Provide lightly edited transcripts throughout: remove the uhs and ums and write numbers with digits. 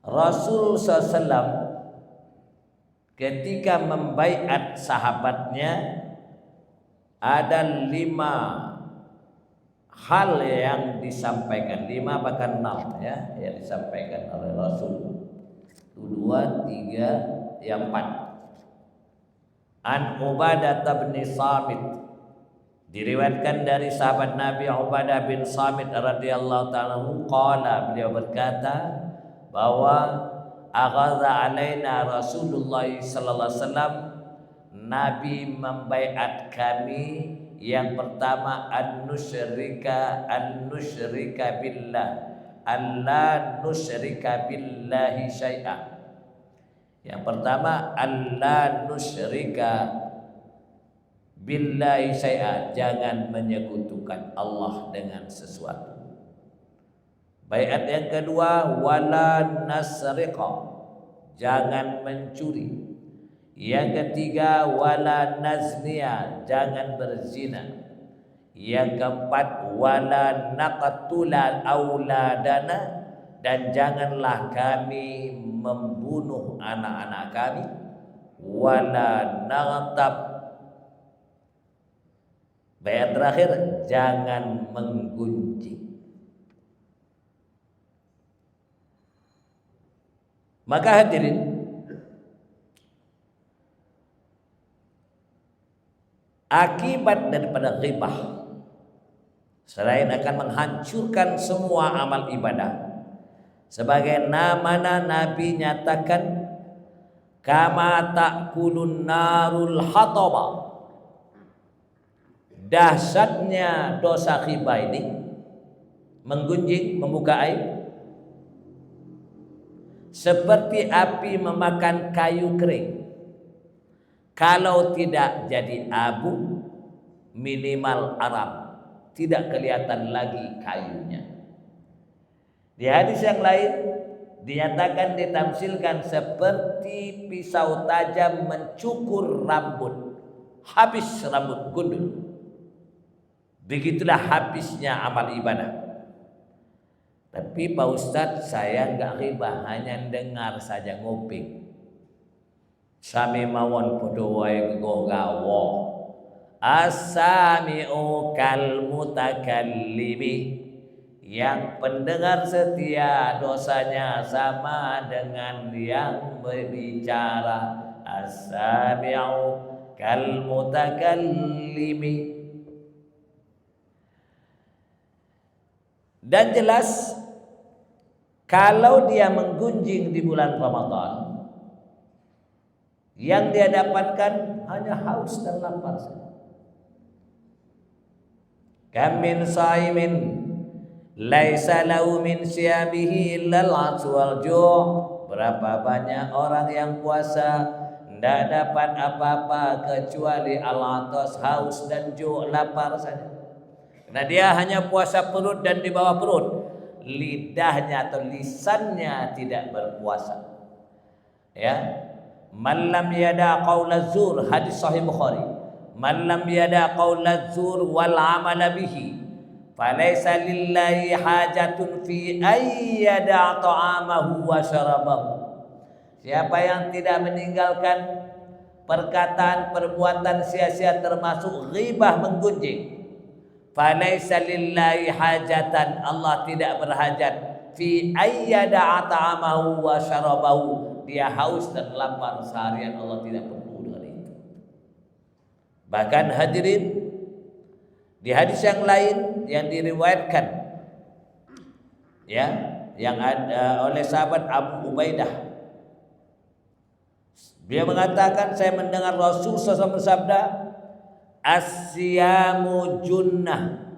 Rasul SAW ketika membaiat sahabatnya ada 5 hal yang disampaikan, 5 bahkan 6 ya yang disampaikan oleh Rasul. 2, 3, yang 4. An Ubadah bin Samit, diriwayatkan dari sahabat Nabi Ubadah bin Samit radhiyallahu ta'ala qala, beliau berkata bahwa aghadha alaina Rasulullah sallallahu alaihi wasallam, Nabi membaiat kami yang pertama an nusyrika billah, alla nusyrika billahi syai'an. Yang pertama, alla nusyrika billahi syai'an, jangan menyekutukan Allah dengan sesuatu. Baiat yang kedua, wala nasriqa, jangan mencuri. Yang ketiga, wala nazniya, jangan berzina. Yang keempat, wala naqtula auladana, dan janganlah kami membunuh anak-anak kami. Wala naghtab, baiat terakhir, jangan menggunjing. Maka hadirin, akibat daripada ghibah selain akan menghancurkan semua amal ibadah, sebagaimana Nabi nyatakan kama ta'kulun narul hataba, dahsyatnya dosa ghibah ini, menggunjing, membuka aib, seperti api memakan kayu kering. Kalau tidak jadi abu, minimal aram, tidak kelihatan lagi kayunya. Di hadis yang lain dinyatakan, ditamsilkan seperti pisau tajam mencukur rambut, habis rambut gundul. Begitulah habisnya amal ibadah. Tapi Pak Ustadz, saya enggak ghibah, hanya dengar saja, nguping. Sami mawon podo wae gawa. As-sami'u kal mutakallimi, yang pendengar setia dosanya sama dengan yang berbicara. As-sami'u kal mutakallimi. Dan jelas kalau dia menggunjing di bulan Ramadan, yang dia dapatkan hanya haus dan lapar saja. Kam min shaimin laisa lahu min siyamihi illa al-'atsh wal ju'. Berapa banyak orang yang puasa tidak dapat apa-apa kecuali al-'atas, haus dan ju', lapar saja. Karena dia hanya puasa perut dan di bawah perut, lidahnya atau lisannya tidak berpuasa. Ya. Man lam yada qaula zur, hadis sahih Bukhari. Man lam yada qaula zur wal amala bihi, falaysa lillahi hajatun fi ay yada ta'amahu wa syarabahu. Siapa yang tidak meninggalkan perkataan perbuatan sia-sia termasuk ghibah, menggunjing, falaysa lillahi hajatan, Allah tidak berhajat, fi ay yada ta'amahu wa syarabahu, dia haus dan lapar seharian, Allah tidak perlu dengan itu. Bahkan hadirin, di hadis yang lain yang diriwayatkan ya, yang ada oleh sahabat Abu Ubaidah, dia mengatakan, saya mendengar Rasul SAW bersabda, as-siyamu junnah.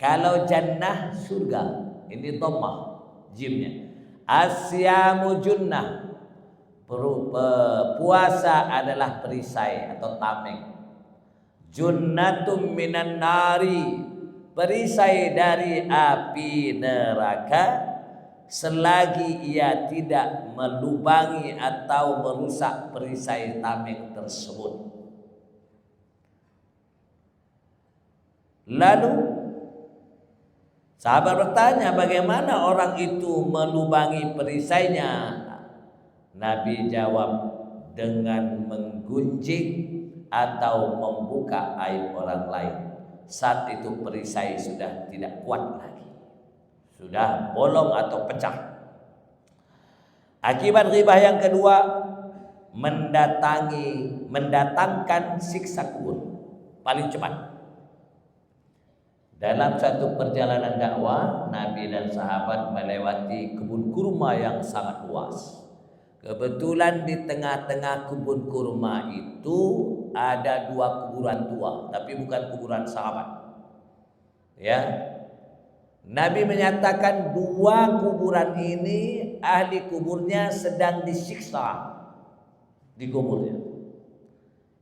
Kalau jannah surga, ini dhammah jimnya. Asyamu junnah, puasa adalah perisai atau tameng. Junnatum minan nari, perisai dari api neraka, selagi ia tidak melubangi atau merusak perisai tameng tersebut. Lalu Sahabat bertanya, bagaimana orang itu melubangi perisainya? Nabi jawab, dengan menggunjing atau membuka aib orang lain. Saat itu perisai sudah tidak kuat lagi, sudah bolong atau pecah. Akibat ghibah yang kedua, mendatangkan siksa kubur paling cepat. Dalam satu perjalanan dakwah, Nabi dan sahabat melewati kebun kurma yang sangat luas. Kebetulan di tengah-tengah kebun kurma itu ada 2 kuburan tua, tapi bukan kuburan sahabat. Ya, Nabi menyatakan 2 kuburan ini ahli kuburnya sedang disiksa di kuburnya.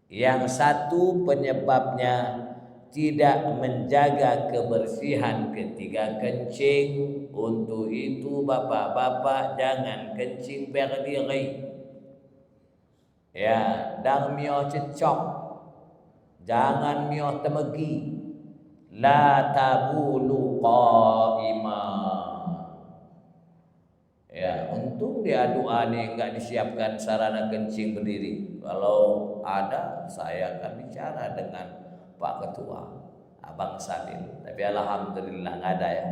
Yang satu penyebabnya tidak menjaga kebersihan ketika kencing. Untuk itu bapak-bapak jangan kencing berdiri. Ya, dan mio cecok. Jangan mio temegi. La tabulu qaima. Ya, untung dia doa nih enggak disiapkan sarana kencing berdiri. Kalau ada, saya akan bicara dengan Pak Ketua, Abang Sabil. Tapi alhamdulillah nggak ada ya.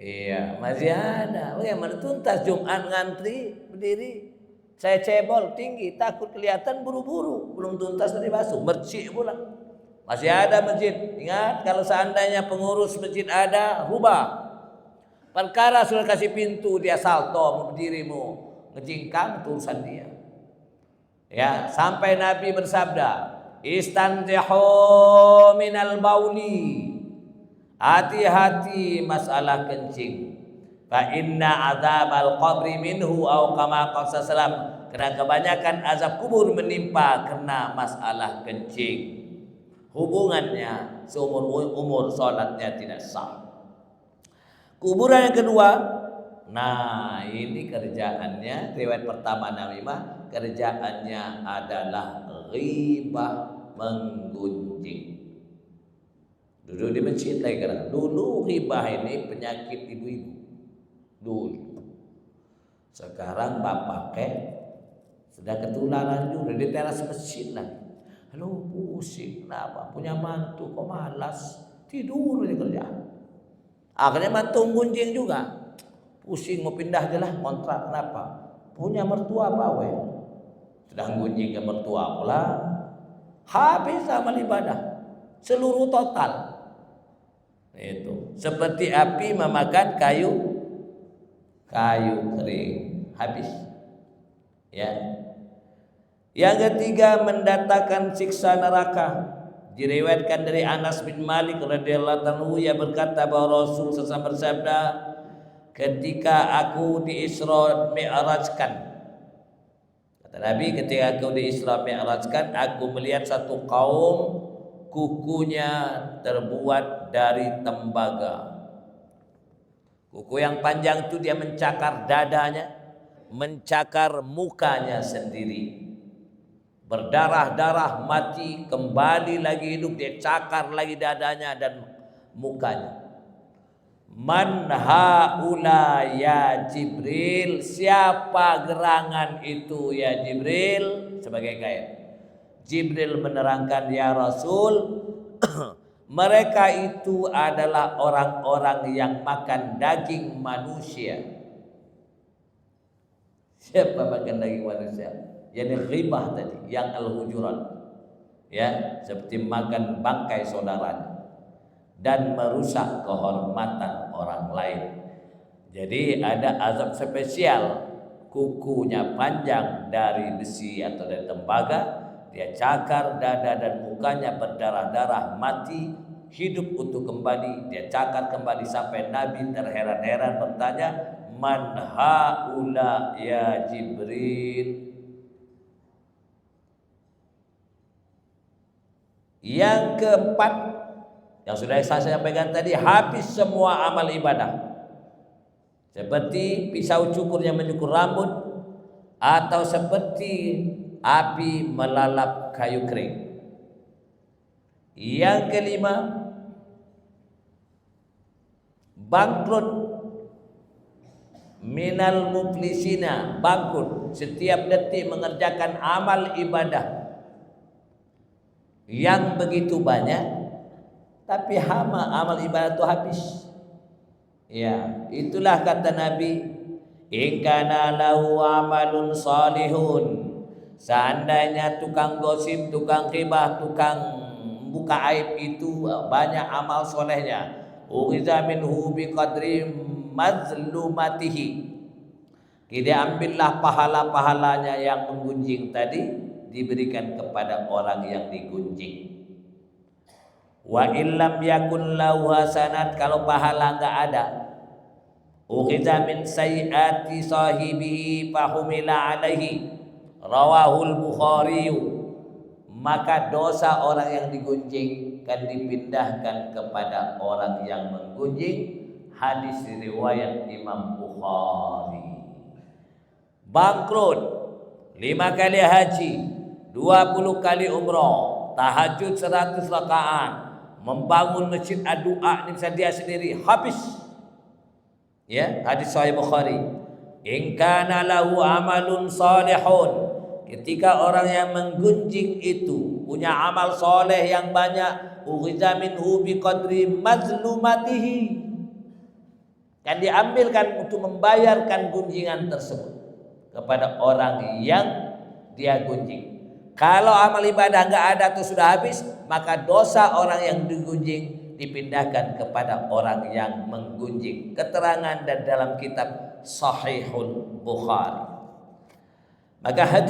Iya, masih ada. Bagaimana tuntas Jumat ngantri berdiri? Saya cebol tinggi, takut kelihatan buru-buru, belum tuntas dari basuh, mercik pula. Masih ada masjid. Ingat, kalau seandainya pengurus masjid ada, rubah. Perkara sudah kasih pintu, dia salto, mau berdiri, mau ngejingkang, itu urusan dia. Ya, sampai Nabi bersabda, istanzihu minal bauli. Hati-hati masalah kencing. Fa inna adzabal qabri minhu aw kama qala sallam. Karena kebanyakan azab kubur menimpa karena masalah kencing. Hubungannya seumur umur salatnya tidak sah. Kuburan yang kedua, nah ini kerjaannya, riwayat pertama Nabi mah kerjaannya adalah ghibah, menggunjing. Dulu di masjid lagi kan. Dulu ghibah ini penyakit ibu-ibu. Dulu. Sekarang bapak sudah ketularan juga di teras masjid lagi. Halo, pusing kenapa? Punya mantu kok malas, tidur aja kerjaan. Akhirnya mantu gunjing juga. Pusing mau pindah aja lah kontrak, kenapa? Punya mertua bawe. Sudah gunjing ke mertua pula. Habis amal ibadah seluruh total. Itu seperti api memakan kayu kering, habis. Ya. Yang ketiga, mendatangkan siksa neraka. Diriwayatkan dari Anas bin Malik radhiyallahu anhu, ia berkata bahwa Rasul SAW bersabda, ketika aku di Isra Mi'rajkan, kata Nabi, ketika aku di Isra Mi'rajkan, aku melihat satu kaum kukunya terbuat dari tembaga. Kuku yang panjang itu dia mencakar dadanya, mencakar mukanya sendiri. Berdarah-darah mati, kembali lagi hidup, dia cakar lagi dadanya dan mukanya. Man haula ya Jibril, siapa gerangan itu ya Jibril? Sebagai kait. Jibril menerangkan, ya Rasul, mereka itu adalah orang-orang yang makan daging manusia. Siapa makan daging manusia? Yang ghibah tadi, yang al-hujurat. Ya, seperti makan bangkai saudaranya dan merusak kehormatan orang lain. Jadi ada azab spesial, kukunya panjang dari besi atau dari tembaga, dia cakar dada dan mukanya berdarah-darah, mati, hidup untuk kembali, dia cakar kembali sampai Nabi terheran-heran bertanya, man haula ya Jibril. Yang keempat, yang sudah saya sampaikan tadi, habis semua amal ibadah. Seperti pisau cukur yang mencukur rambut, atau seperti api melalap kayu kering. Yang kelima, bangkrut, minal muflisina, bangkrut setiap detik mengerjakan amal ibadah yang begitu banyak, tapi hama amal ibadah itu habis. Ya, itulah kata Nabi, in kana lahu amalun salihun, seandainya tukang gosip, tukang ghibah, tukang buka aib itu banyak amal solehnya, uqiza minhu biqadri mazlumatihi, kita ambillah pahala-pahalanya yang menggunjing tadi diberikan kepada orang yang digunjing. Wa illam yakun lahu hasanat, kalau pahala enggak ada, ukhiza min sayyiati sahibihi fahumila alaihi, rawahul Bukhari, maka dosa orang yang digunjing kan dipindahkan kepada orang yang menggunjing. Hadis riwayat Imam Bukhari. Bangkrut 5 kali haji, 20 kali umrah, tahajud 100 rakaat, membangun masjid doa ini bisa dia sendiri habis. Ya, hadis sahih Bukhari. In kana lahu amalun salihun, ketika orang yang menggunjing itu punya amal soleh yang banyak, ukhiza minhu biqadri mazlumatihi, kan diambilkan untuk membayarkan gunjingan tersebut kepada orang yang dia gunjing. Kalau amal ibadah enggak ada atau sudah habis, maka dosa orang yang digunjing dipindahkan kepada orang yang menggunjing. Keterangan dan dalam kitab Sahihul Bukhari. Maka hadis